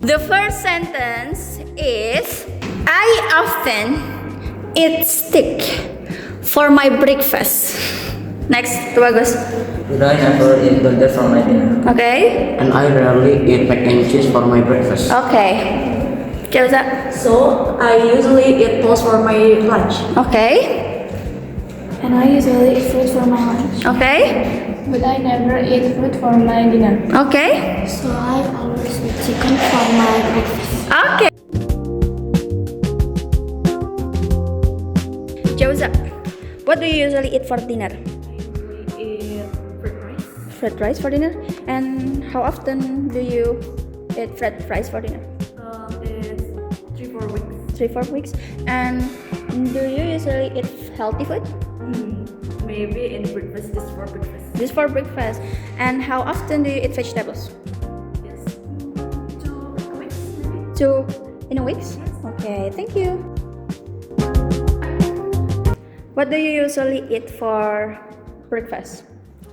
The first sentence is I often eat steak for my breakfast. Next, Bagus. But I never eat burger for my dinner. Okay. And I rarely eat mac and cheese for my breakfast. Okay. Kyoza. So I usually eat toast for my lunch. Okay. And I usually eat fruit for my lunch. Okay. But I never eat fruit for my dinner. Okay. So I always eat chicken for my breakfast. Okay. Kyoza. What do you usually eat for dinner? Eat fried rice. Fried rice for dinner. And how often do you eat fried rice for dinner? It's 3-4 weeks. 3-4 weeks. And do you usually eat healthy food? Maybe in breakfast, just for breakfast. This for breakfast. And how often do you eat vegetables? Yes. 2 weeks maybe. 2 in a week? Okay, thank you. What do you usually eat for breakfast?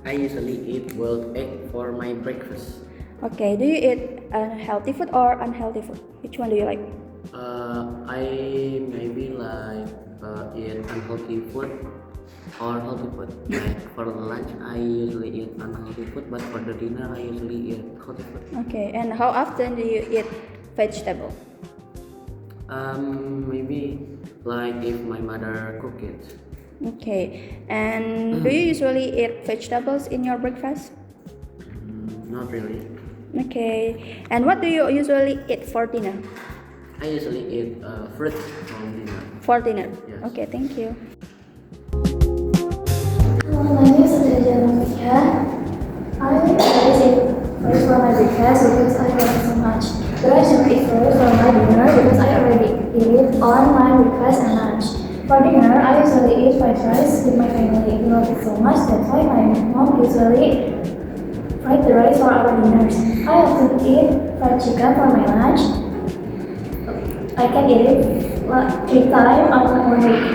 I usually eat boiled egg for my breakfast. Okay, do you eat healthy food or unhealthy food? Which one do you like? I maybe eat unhealthy food or healthy food. Like for lunch, I usually eat unhealthy food, but for the dinner, I usually eat healthy food. Okay, and how often do you eat vegetable? Maybe like if my mother cook it. Okay, and do you usually eat vegetables in your breakfast? Not really. Okay, and what do you usually eat for dinner? I usually eat fruit for dinner. For dinner? Yes. Okay, thank you. Hello, my name is Aditya Novika. I always eat fruit for my breakfast because I love it so much. But I never eat fruit for my dinner because I already eat it on my breakfast and lunch. For dinner, I usually eat fried rice with my family. We love it so much that's why my mom usually fried the rice for our dinners. I often eat fried chicken for my lunch. I can eat it 3 times on one week.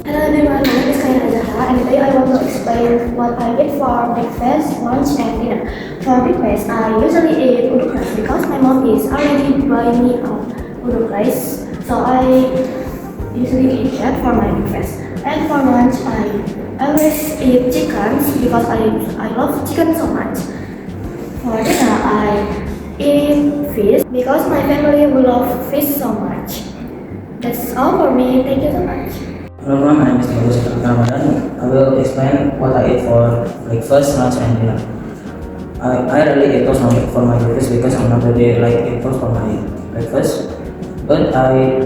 Hello everyone, my name is Kaya Azahra and today I want to explain what I eat for breakfast, lunch and dinner. For breakfast, I usually eat uduk rice because my mom is already buying me uduk rice. So I usually eat that for my breakfast. And for lunch, I always eat chicken because I love chicken so much. For dinner, I eat fish because my family will love fish so much. That's all for me. Thank you so much. Hello everyone, my name is Bagus Ramadan. I will explain what I eat for breakfast, lunch, and dinner. I rarely eat toast for my breakfast because I'm not really like eat toast for my breakfast. But I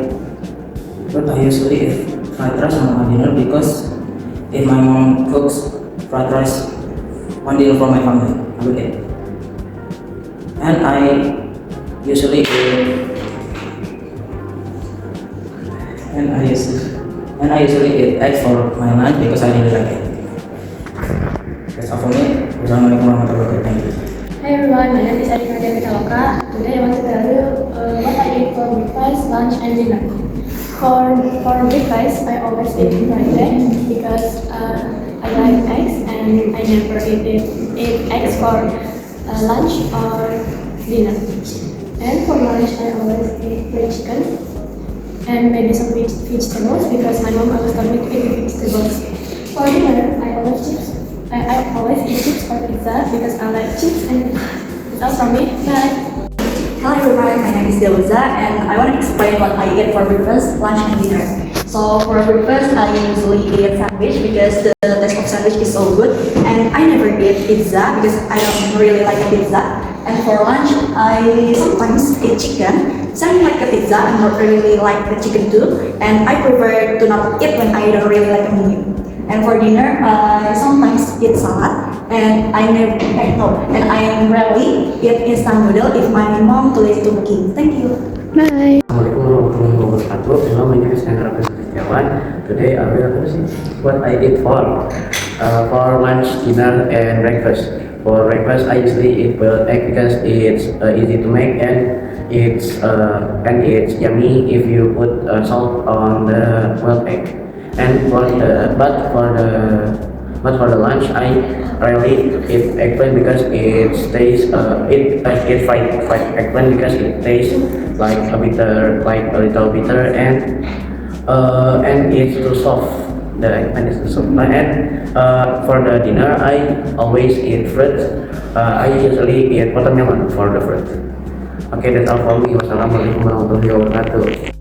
usually eat fried rice for my dinner because if my mom cooks fried rice one dinner for my family, I will eat. And I usually eat eggs for my lunch because I really like it. That's all for me. Wassalamualaikum warahmatullahi wabarakatuh. Hi everyone, my name is Aditya Pitaloka. Today I want to tell you what I eat for breakfast, lunch and dinner. For breakfast, I always eat fried egg because I like eggs and I never eat eggs for lunch or dinner. And for lunch, I always eat fried chicken and maybe some vegetables because my mom always told me to eat vegetables. For dinner, I always eat chips or pizza because I like chips and that's all from me. Bye. Hello everyone, my name is Deluza and I want to explain what I eat for breakfast, lunch and dinner. So for breakfast, I usually eat sandwich because the taste of sandwich is so good, and I never eat pizza because I don't really like pizza. And for lunch, I sometimes eat chicken. Something like a pizza, I don't really like the chicken too, and I prefer to not eat when I don't really like a meat. And for dinner, I sometimes eat salad, and I rarely eat instant noodle if my mom too lazy to cooking. Thank you. Bye. Assalamualaikum warahmatullahi wabarakatuh. Hello, my name is Hendra Setiawan. Today I will what I eat for lunch, dinner, and breakfast. For breakfast, I usually eat boiled egg because it's easy to make and it's yummy if you put salt on the boiled egg. And for the But for the lunch, I rarely eat eggplant because it tastes eat fried eggplant because it tastes like a bitter, like a little bitter, and it's too soft. The eggplant is too soft. And for the dinner, I always eat fruit. I usually eat watermelon for the fruit. Okay, that's all for me. Wassalamualaikum warahmatullahi wabarakatuh.